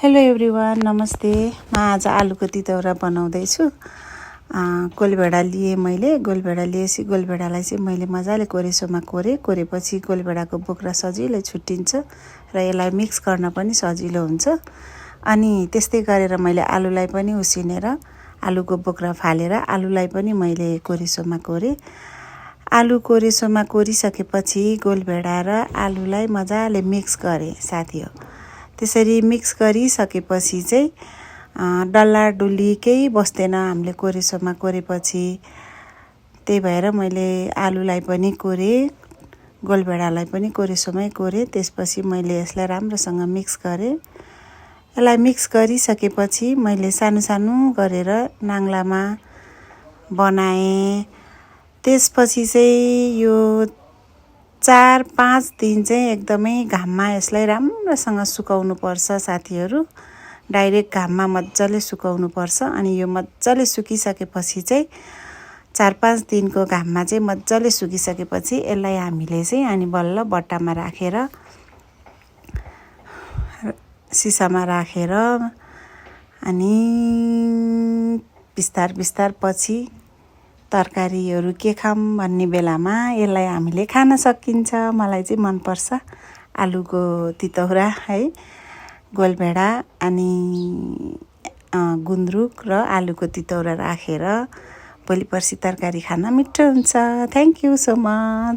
Hello everyone, नमस्ते। म आज आलुको तितौरा बनाउँदैछु। गोलभेडा लिए मैले। गोलभेडा लिएपछि गोलभेडालाई चाहिँ मैले मजाले कोरेसोमा कोरेपछि गोलभेडाको बोक्रा सजिलै छुट्टिन्छ र यसलाई मिक्स गर्न पनि सजिलो हुन्छ। अनि त्यस्तै गरेर मैले आलुलाई पनि उसिनेर आलुको बोक्रा फालेर आलुलाई पनि मैले कोरेसोमा कोरेँ। आलु कोरेसोमा कोरिसकेपछि गोलभेडा र आलुलाई मजाले मिक्स गरेँ साथी हो। त्यसरी मिक्स गरिसकेपछि चाहिँ डल्ला डुल्ली केही बस्दैन हामीले कोरेसोमा कोरेपछि। त्यही भएर मैले आलुलाई पनि कोरेँ, गोलभेडालाई पनि कोरेसोमै कोरेँ। त्यसपछि मैले यसलाई राम्रोसँग मिक्स गरेँ। यसलाई मिक्स गरिसकेपछि मैले सानो सानो गरेर नाङ्लामा बनाएँ। त्यसपछि चाहिँ यो 4-5 दिन चाहिँ एकदमै घाममा यसलाई राम्रोसँग सुकाउनु पर्छ साथीहरू। डाइरेक्ट घाममा मजाले सुकाउनु पर्छ। अनि यो मजाले सुकिसकेपछि चाहिँ 4-5 दिनको घाममा चाहिँ मजाले सुकिसकेपछि यसलाई हामीले चाहिँ अनि बल्ल बट्टामा राखेर सिसामा राखेर अनि बिस्तार पछि तरकारीहरू के खाम भन्ने बेलामा यसलाई हामीले खान सकिन्छ। मलाई चाहिँ मनपर्छ आलुको तितौरा है। गोलभेडा अनि गुन्द्रुक र आलुको तितौरा राखेर भोलि पर्सि तरकारी खान मिठो हुन्छ। Thank you so much.